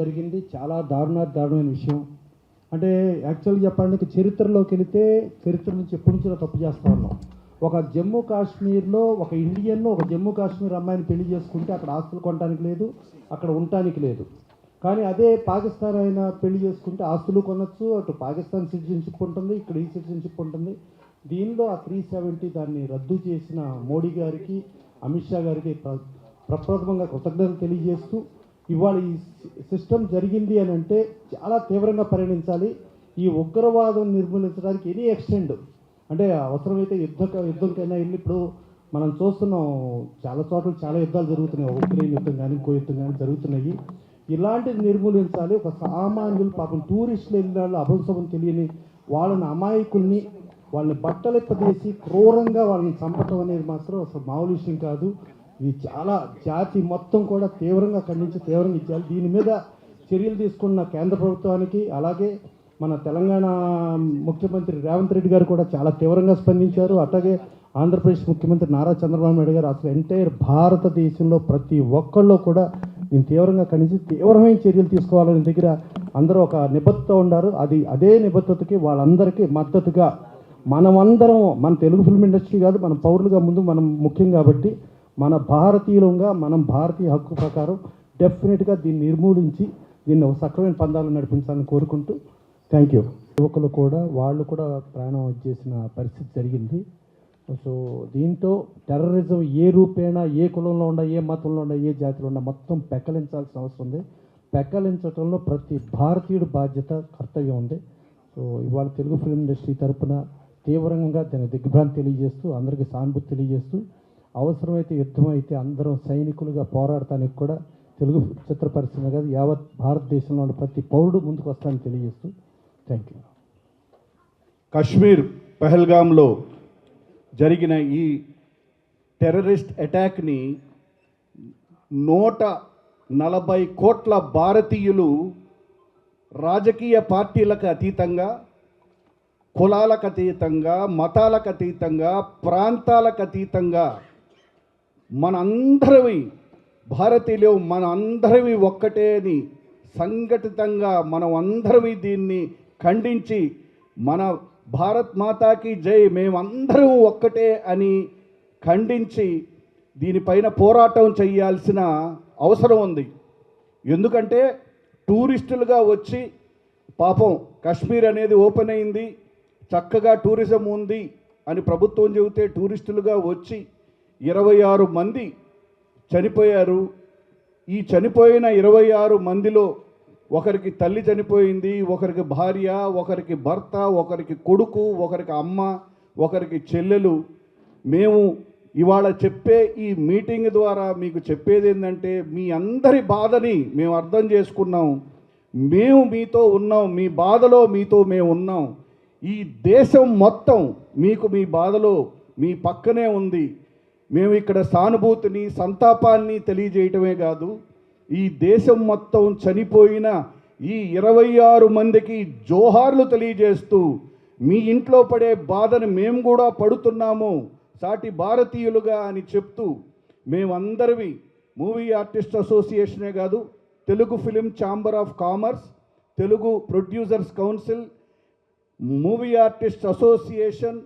జరిగింది. చాలా దారుణమైన విషయం. అంటే యాక్చువల్గా చెప్పడానికి చరిత్రలోకి వెళితే చరిత్ర నుంచి ఎప్పటి నుంచో తప్పు చేస్తూ ఉన్నాం. ఒక జమ్మూ కాశ్మీర్లో ఒక ఇండియన్ ఒక జమ్మూ కాశ్మీర్ అమ్మాయిని పెళ్లి చేసుకుంటే అక్కడ ఆస్తులు కొనడానికి లేదు, అక్కడ ఉండటానికి లేదు. కానీ అదే పాకిస్తాన్ అయినా పెళ్లి చేసుకుంటే ఆస్తులు కొనొచ్చు, అటు పాకిస్తాన్ సిటిజన్షిప్ ఉంటుంది, ఇక్కడ ఈ సిటిజన్షిప్ ఉంటుంది. దీనిలో ఆ 370 దాన్ని రద్దు చేసిన మోడీ గారికి, అమిత్ షా గారికి ప్రప్రథమంగా కృతజ్ఞతలు తెలియజేస్తూ, ఇవాళ ఈ సిస్టమ్ జరిగింది అని అంటే చాలా తీవ్రంగా పరిగణించాలి. ఈ ఉగ్రవాదం నిర్మూలించడానికి ఎనీ ఎక్స్టెండ్ అంటే అవసరమైతే యుద్ధంకైనా వెళ్ళి, ఇప్పుడు మనం చూస్తున్నాం చాలా చోట్ల చాలా యుద్ధాలు జరుగుతున్నాయి, ఉక్రెయిన్ యుద్ధం కానీ ఇంకో యుద్ధం కానీ జరుగుతున్నాయి. ఇలాంటిది నిర్మూలించాలి. ఒక సామాన్యులు పాపం టూరిస్టులు వెళ్ళిన వాళ్ళు అభంశవం తెలియని వాళ్ళని అమాయకుల్ని వాళ్ళని బట్టలెప్పదీసి క్రూరంగా వాళ్ళని చంపటం అనేది మాత్రం అసలు మామూలు విషయం కాదు. ఇది చాలా జాతి మొత్తం కూడా తీవ్రంగా ఖండించి తీవ్రంగా ఇచ్చారు. దీని మీద చర్యలు తీసుకున్న కేంద్ర ప్రభుత్వానికి, అలాగే మన తెలంగాణ ముఖ్యమంత్రి రేవంత్ రెడ్డి గారు కూడా చాలా తీవ్రంగా స్పందించారు. అట్లాగే ఆంధ్రప్రదేశ్ ముఖ్యమంత్రి నారా చంద్రబాబు నాయుడు గారు అసలు ఎంటైర్ భారతదేశంలో ప్రతి ఒక్కళ్ళు కూడా దీన్ని తీవ్రంగా ఖండించి తీవ్రమైన చర్యలు తీసుకోవాలని దగ్గర అందరూ ఒక నిబద్ధత ఉన్నారు. అదే నిబద్ధతకి వాళ్ళందరికీ మద్దతుగా మనమందరం, మన తెలుగు ఫిల్మ్ ఇండస్ట్రీ కాదు, మన పౌరులుగా ముందు మనం ముఖ్యం కాబట్టి మన భారతీయులంగా మనం భారతీయ హక్కు ప్రకారం డెఫినెట్గా దీన్ని నిర్మూలించి దీన్ని ఒక సక్రమైన పందాలను నడిపించాలని కోరుకుంటూ థ్యాంక్ యూ. యువకులు కూడా వాళ్ళు కూడా ప్రాణం చేసిన పరిస్థితి జరిగింది. సో దీంతో టెర్రరిజం ఏ రూపేణా, ఏ కులంలో ఉండ, ఏ మతంలో ఉండ, ఏ జాతిలో ఉండ మొత్తం పెక్కలించాల్సిన అవసరం ఉంది. పెక్కలించడంలో ప్రతి భారతీయుడు బాధ్యత, కర్తవ్యం ఉంది. సో ఇవాళ తెలుగు ఫిల్మ్ ఇండస్ట్రీ తరఫున తీవ్రంగా దాన్ని దిగ్భ్రాంతి తెలియజేస్తూ, అందరికీ సానుభూతి తెలియజేస్తూ, అవసరమైతే యుద్ధం అయితే అందరం సైనికులుగా పోరాడటానికి కూడా తెలుగు చిత్ర పరిశ్రమ కాదు యావత్ భారతదేశంలో ఉన్న ప్రతి పౌరుడు ముందుకు వస్తానని తెలియజేస్తూ థ్యాంక్ యూ. కశ్మీర్ పహల్గామ్లో జరిగిన ఈ టెర్రరిస్ట్ అటాక్ని 140 కోట్ల భారతీయులు రాజకీయ పార్టీలకు అతీతంగా, కులాలకు అతీతంగా, మతాలకు అతీతంగా, ప్రాంతాలకు అతీతంగా మనందరివి భారతీయులు మనందరివి ఒక్కటే అని సంఘటితంగా మనం అందరివి దీన్ని ఖండించి మన భారత్ మాతాకి జై, మేమందరం ఒక్కటే అని ఖండించి దీనిపైన పోరాటం చేయాల్సిన అవసరం ఉంది. ఎందుకంటే టూరిస్టులుగా వచ్చి పాపం కాశ్మీర్ అనేది ఓపెన్ అయింది, చక్కగా టూరిజం ఉంది అని ప్రభుత్వం చెబితే టూరిస్టులుగా వచ్చి 26 మంది చనిపోయారు. ఈ చనిపోయిన 26 మందిలో ఒకరికి తల్లి చనిపోయింది, ఒకరికి భార్య, ఒకరికి భర్త, ఒకరికి కొడుకు, ఒకరికి అమ్మ, ఒకరికి చెల్లెలు. మేము ఇవాళ చెప్పే ఈ మీటింగ్ ద్వారా మీకు చెప్పేది ఏంటంటే, మీ అందరి బాధని మేము అర్థం చేసుకున్నాం, మేము మీతో ఉన్నాం, మీ బాధలో మీతో మేము ఉన్నాం. ఈ దేశం మొత్తం మీకు మీ బాధలో మీ పక్కనే ఉంది. మేము ఇక్కడ సానుభూతిని, సంతాపాన్ని తెలియజేయటమే కాదు, ఈ దేశం మొత్తం చనిపోయిన ఈ 26 మందికి జోహార్లు తెలియజేస్తూ, మీ ఇంట్లో పడే బాధను మేము కూడా పడుతున్నాము సాటి భారతీయులుగా అని చెప్తూ, మేమందరివి మూవీ ఆర్టిస్ట్ అసోసియేషనే కాదు, Telugu film chamber of commerce, Telugu producers council, movie artist association,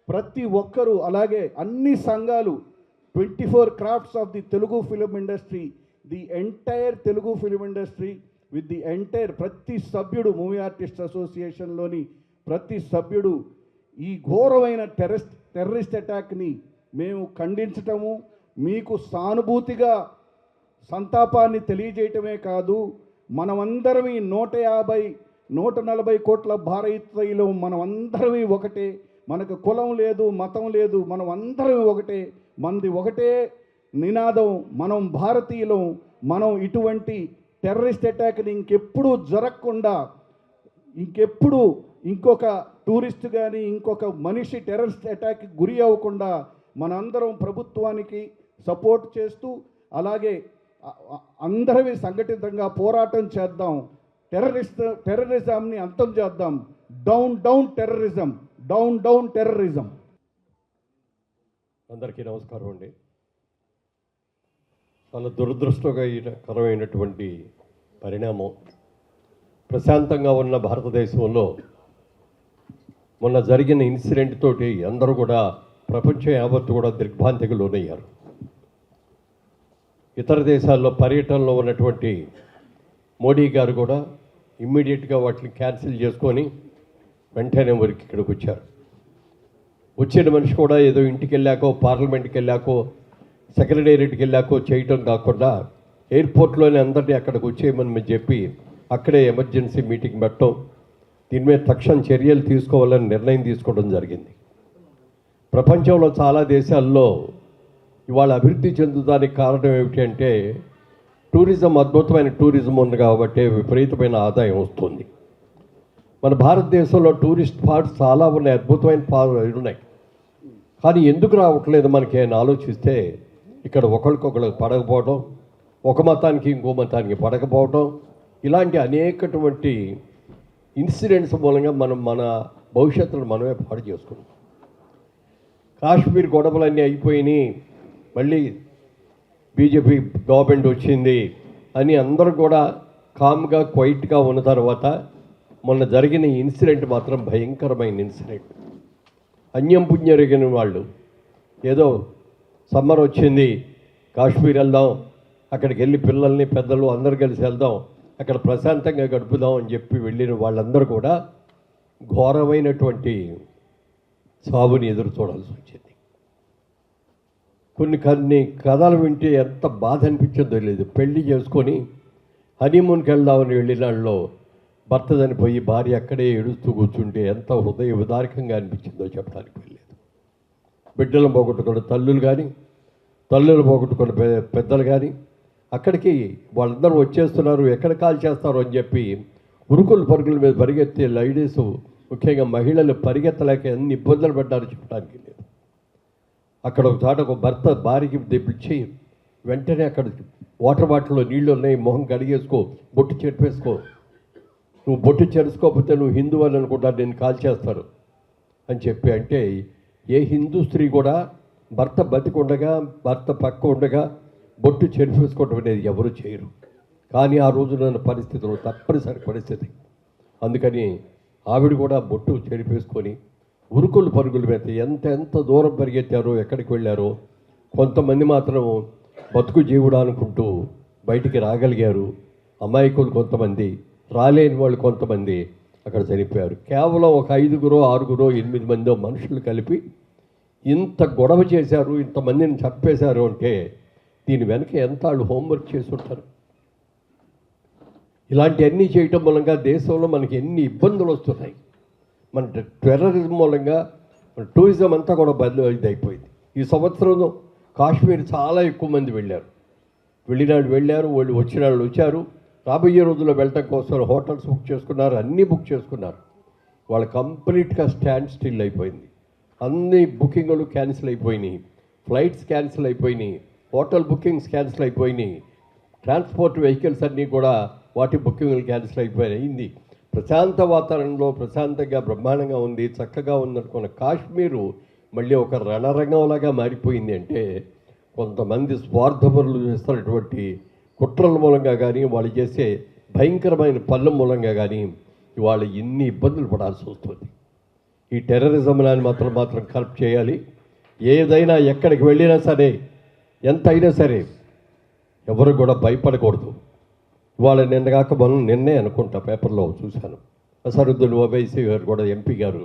ప్రతి ఒక్కరూ, అలాగే అన్ని సంఘాలు, 24 crafts of the Telugu film industry, the entire Telugu film industry with the entire ప్రతి సభ్యుడు, మూవీ ఆర్టిస్ట్ అసోసియేషన్లోని ప్రతి సభ్యుడు ఈ ఘోరమైన టెర్రరిస్ట్ అటాక్ని మేము ఖండించటము, మీకు సానుభూతిగా సంతాపాన్ని తెలియజేయటమే కాదు, మనమందరం 140 కోట్ల భారతీయులు మనమందరం ఒకటే, మనకు కులం లేదు, మతం లేదు, మనం అందరం ఒకటే, మనది ఒకటే నినాదం, మనం భారతీయులం. మనం ఇటువంటి టెర్రరిస్ట్ అటాక్ని ఇంకెప్పుడు జరగకుండా, ఇంకెప్పుడు ఇంకొక టూరిస్ట్ కానీ ఇంకొక మనిషి టెర్రరిస్ట్ అటాక్కి గురి అవ్వకుండా మనందరం ప్రభుత్వానికి సపోర్ట్ చేస్తూ, అలాగే అందరివి సంఘటితంగా పోరాటం చేద్దాం, టెర్రరిజంని అంతం చేద్దాం. Down terrorism, down terrorism. అందరికీ నమస్కారం అండి. చాలా దురదృష్టకరమైనటువంటి పరిణామం. ప్రశాంతంగా ఉన్న భారతదేశంలో మొన్న జరిగిన ఇన్సిడెంట్ తోటి అందరూ కూడా ప్రపంచం యావత్తు కూడా దిగ్భ్రాంతికి లోనయ్యారు. ఇతర దేశాల్లో పర్యటనలో ఉన్నటువంటి మోడీ గారు కూడా ఇమ్మీడియట్గా వాటిని క్యాన్సిల్ చేసుకొని వెంటనే వరకు ఇక్కడికి వచ్చారు. వచ్చిన మనిషి కూడా ఏదో ఇంటికి వెళ్ళాకో, పార్లమెంట్కి వెళ్ళాకో, సెక్రటేరియట్కి వెళ్ళాకో చేయటం కాకుండా ఎయిర్పోర్ట్లోనే అందరినీ అక్కడికి వచ్చేయమని చెప్పి అక్కడే ఎమర్జెన్సీ మీటింగ్ పెట్టడం, దీని మీద తక్షణ చర్యలు తీసుకోవాలని నిర్ణయం తీసుకోవడం జరిగింది. ప్రపంచంలో చాలా దేశాల్లో ఇవాళ అభివృద్ధి చెందుతానికి కారణం ఏమిటి అంటే టూరిజం, అద్భుతమైన టూరిజం ఉంది కాబట్టి విపరీతమైన ఆదాయం వస్తుంది. మన భారతదేశంలో టూరిస్ట్ స్పాట్స్ చాలా ఉన్నాయి, అద్భుతమైన ఉన్నాయి. కానీ ఎందుకు రావట్లేదు మనకి అని ఆలోచిస్తే ఇక్కడ ఒకరికొకరు పడకపోవడం, ఒక మతానికి ఇంకో మతానికి పడకపోవడం, ఇలాంటి అనేకటువంటి ఇన్సిడెంట్స్ మూలంగా మనం మన భవిష్యత్తును మనమే పాడు చేసుకున్నాం. కాశ్మీర్ గొడవలన్నీ అయిపోయినాయి, మళ్ళీ బీజేపీ గవర్నమెంట్ వచ్చింది అని అందరూ కూడా కామ్గా క్వైట్గా ఉన్న తర్వాత మొన్న జరిగిన ఇన్సిడెంట్ మాత్రం భయంకరమైన ఇన్సిడెంట్. అన్యం పుణ్యరిగిన వాళ్ళు ఏదో సమ్మర్ వచ్చింది, కాశ్మీర్ వెళ్దాం, అక్కడికి వెళ్ళి పిల్లల్ని పెద్దలు అందరు కలిసి వెళ్దాం, అక్కడ ప్రశాంతంగా గడుపుదాం అని చెప్పి వెళ్ళిన వాళ్ళందరూ కూడా ఘోరమైనటువంటి సాగుని ఎదురు చూడాల్సి వచ్చింది. కొన్ని కథలు వింటే ఎంత బాధ అనిపించిందో లేదు. పెళ్లి చేసుకొని హనీమూన్కి వెళ్దామని వెళ్ళిన వాళ్ళలో భర్త చనిపోయి భార్య అక్కడే ఏడుస్తూ కూర్చుంటే ఎంత హృదయ విదారకంగా అనిపించిందో చెప్పడానికి వెళ్ళలేదు. బిడ్డలను పోగొట్టుకున్న తల్లులు కానీ, తల్లులు పోగొట్టుకున్న పెద్దలు కానీ అక్కడికి వాళ్ళందరూ వచ్చేస్తున్నారు, ఎక్కడ కాల్ చేస్తారు అని చెప్పి ఉరుకుల పరుగుల మీద పరిగెత్తే లేడీస్, ముఖ్యంగా మహిళలు పరిగెత్తలేక ఎన్ని ఇబ్బందులు పడ్డారో చెప్పడానికి లేదు. అక్కడ ఒక చోట ఒక భర్త భార్యకి తెప్పించి వెంటనే అక్కడ వాటర్ బాటిల్లో నీళ్ళు ఉన్నాయి, మొహం కడిగేసుకో, బొట్టు చెరిపేసుకో, నువ్వు బొట్టు చెరుసుకోకపోతే నువ్వు హిందూ అని అనుకుంటా, నేను కాల్ చేస్తారు అని చెప్పి అంటే ఏ హిందూ స్త్రీ కూడా భర్త బతికుండగా, భర్త పక్క ఉండగా బొట్టు చెరిపేసుకోవటం అనేది ఎవరు చేయరు. కానీ ఆ రోజున పరిస్థితులు తప్పనిసరి పరిస్థితి. అందుకని ఆవిడ కూడా బొట్టు చెరిపేసుకొని ఉరుకులు పరుగుల మీద ఎంత దూరం పరిగెత్తారో, ఎక్కడికి వెళ్ళారో. కొంతమంది మాత్రం బతుకు జీవుడు అనుకుంటూ బయటికి రాగలిగారు. అమాయకులు కొంతమంది, రాలేని వాళ్ళు కొంతమంది అక్కడ చనిపోయారు. కేవలం ఒక 5గురో 6గురో 8 మందో మనుషులు కలిపి ఇంత గొడవ చేశారు, ఇంతమందిని చంపేశారు అంటే దీని వెనక ఎంత వాళ్ళు హోంవర్క్ చేసి ఉంటారు. ఇలాంటివన్నీ చేయటం మూలంగా దేశంలో మనకి ఎన్ని ఇబ్బందులు వస్తున్నాయి. మన టెర్రరిజం మూలంగా మన టూరిజం అంతా కూడా అయిపోయింది. ఈ సంవత్సరం కాశ్మీర్ చాలా ఎక్కువ మంది వెళ్ళారు, వాళ్ళు వచ్చిన వాళ్ళు వచ్చారు. రాబోయే రోజుల్లో వెళ్ళటం కోసం హోటల్స్ బుక్ చేసుకున్నారు, అన్నీ బుక్ చేసుకున్నారు. వాళ్ళు కంప్లీట్గా స్టాండ్ స్టిల్ అయిపోయింది. అన్ని బుకింగ్లు క్యాన్సిల్ అయిపోయినాయి, ఫ్లైట్స్ క్యాన్సిల్ అయిపోయినాయి, హోటల్ బుకింగ్స్ క్యాన్సిల్ అయిపోయినాయి, ట్రాన్స్పోర్ట్ వెహికల్స్ అన్నీ కూడా వాటి బుకింగ్లు క్యాన్సిల్ అయిపోయింది. ప్రశాంత వాతావరణంలో ప్రశాంతంగా బ్రహ్మాండంగా ఉంది, చక్కగా ఉందనుకున్న కాశ్మీరు మళ్ళీ ఒక రణరంగంలాగా మారిపోయింది. అంటే కొంతమంది స్వార్థపరులు చేస్తున్నటువంటి కుట్రల మూలంగా కానీ, వాళ్ళు చేసే భయంకరమైన పనుల మూలంగా కానీ ఇవాళ ఇన్ని ఇబ్బందులు పడాల్సి వస్తుంది. ఈ టెర్రరిజంని మాత్రం కరెక్ట్ చేయాలి. ఏదైనా ఎక్కడికి వెళ్ళినా సరే, ఎంత అయినా సరే ఎవరు కూడా భయపడకూడదు. ఇవాళ నిన్నే అనుకుంటా పేపర్లో చూశాను, అసరుద్దీన్ ఓవైసీ గారు కూడా, ఎంపీ గారు,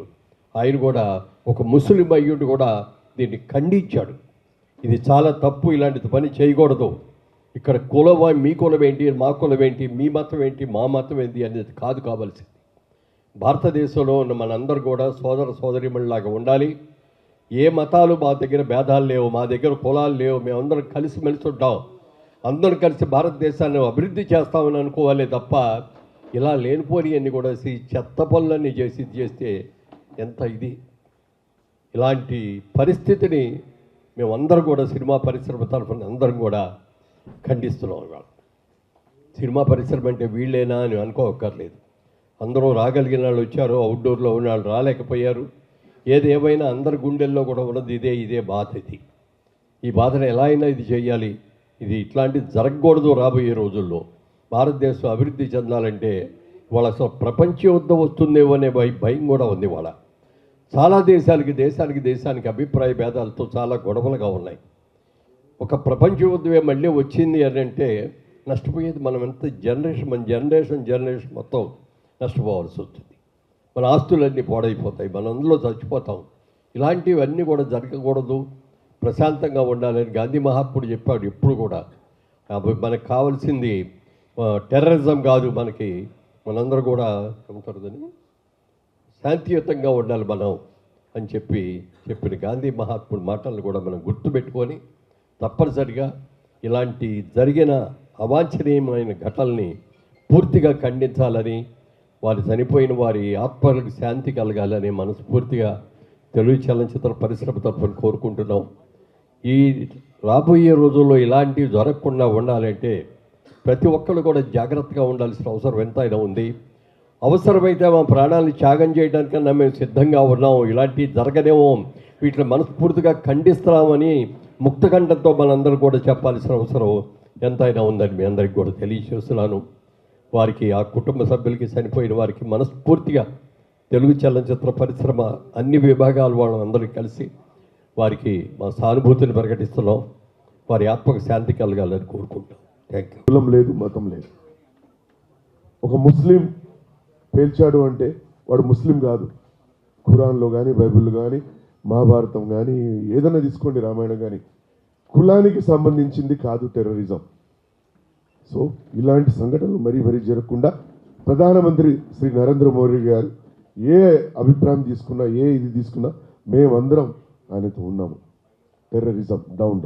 ఆయన కూడా ఒక ముస్లిం అయ్యుడు కూడా దీన్ని ఖండించాడు. ఇది చాలా తప్పు, ఇలాంటి పని చేయకూడదు. ఇక్కడ మీ కులం ఏంటి, మా కులం ఏంటి, మీ మతం ఏంటి, మా మతం ఏంటి అనేది కాదు కావాల్సింది. భారతదేశంలో ఉన్న మనందరూ కూడా సోదరీమణిలాగా ఉండాలి. ఏ మతాలు మా దగ్గర భేదాలు లేవు, మా దగ్గర కులాలు లేవు, మేమందరం కలిసిమెలిసి ఉంటాం, అందరం కలిసి భారతదేశాన్ని అభివృద్ధి చేస్తామని అనుకోవాలి తప్ప ఇలా లేనిపోని అన్ని కూడా చెత్త పనులన్నీ చేస్తే ఎంత ఇది. ఇలాంటి పరిస్థితిని మేమందరం కూడా సినిమా పరిశ్రమ తరఫున అందరం కూడా ఖండిస్తున్నాం. సినిమా పరిశ్రమ అంటే వీళ్ళేనా అని అనుకోక్కర్లేదు. అందరూ రాగలిగిన వాళ్ళు వచ్చారు, అవుట్డోర్లో ఉన్న వాళ్ళు రాలేకపోయారు. ఏదేమైనా అందరి గుండెల్లో కూడా ఉన్నది ఇదే బాధ. ఈ బాధను ఎలా అయినా ఇది చేయాలి, ఇది ఇట్లాంటిది జరగకూడదు రాబోయే రోజుల్లో. భారతదేశం అభివృద్ధి చెందాలంటే వాళ్ళ అసలు ప్రపంచ యుద్ధం వస్తుందేమో అనే భయం కూడా ఉంది వాళ్ళ. చాలా దేశానికి అభిప్రాయ భేదాలతో చాలా గొడవలుగా ఉన్నాయి. ఒక ప్రపంచ యుద్ధమే మళ్ళీ వచ్చింది అని అంటే నష్టపోయేది మనం ఎంత జనరేషన్ మొత్తం నష్టపోవాల్సి వస్తుంది. మన ఆస్తులన్నీ పాడైపోతాయి, మనం అందులో చచ్చిపోతాం. ఇలాంటివన్నీ కూడా జరగకూడదు, ప్రశాంతంగా ఉండాలని గాంధీ మహాత్ముడు చెప్పాడు. ఎప్పుడు కూడా మనకు కావాల్సింది టెర్రరిజం కాదు, మనందరూ కూడా ఏమంటారుదని శాంతియుతంగా ఉండాలి మనం అని చెప్పిన గాంధీ మహాత్ముడి మాటలను కూడా మనం గుర్తుపెట్టుకొని తప్పనిసరిగా ఇలాంటి జరిగిన అవాంఛనీయమైన ఘటనల్ని పూర్తిగా ఖండించాలని, చనిపోయిన వారి ఆత్మలకు శాంతి కలగాలని మనస్ఫూర్తిగా తెలుగు చలనచిత్ర పరిశ్రమ తరఫున కోరుకుంటున్నాం. ఈ రాబోయే రోజుల్లో ఇలాంటివి జరగకుండా ఉండాలంటే ప్రతి ఒక్కరు కూడా జాగ్రత్తగా ఉండాల్సిన అవసరం ఎంతైనా ఉంది. అవసరమైతే మా ప్రాణాలను త్యాగం చేయడానికన్నా మేము సిద్ధంగా ఉన్నాం. ఇలాంటివి జరగనేమో, వీటిని మనస్ఫూర్తిగా ఖండిస్తున్నామని ముక్తకంఠంతో మనందరూ కూడా చెప్పాల్సిన అవసరం ఎంతైనా ఉందని మీ అందరికీ కూడా తెలియజేస్తున్నాను. వారికి, ఆ కుటుంబ సభ్యులకి, చనిపోయిన వారికి మనస్ఫూర్తిగా తెలుగు చలనచిత్ర పరిశ్రమ అన్ని విభాగాల వాళ్ళందరికీ కలిసి వారికి మా సానుభూతిని ప్రకటిస్తున్నాం. వారి ఆత్మకు శాంతి కలగాలని కోరుకుంటాం. Thank you. కులం లేదు, మతం లేదు. ఒక ముస్లిం పేల్చాడు అంటే వాడు ముస్లిం కాదు. ఖురాన్లో కానీ, బైబిల్లో కానీ, మహాభారతం కానీ, ఏదైనా తీసుకోండి, రామాయణం కానీ, కులానికి సంబంధించింది కాదు టెర్రరిజం. సో ఇలాంటి సంఘటనలు మరీ జరగకుండా ప్రధానమంత్రి శ్రీ నరేంద్ర మోడీ గారు ఏ అభిప్రాయం తీసుకున్నా, ఏ ఇది తీసుకున్నా మేమందరం ఆయనతో ఉన్నాము. Terrorism down.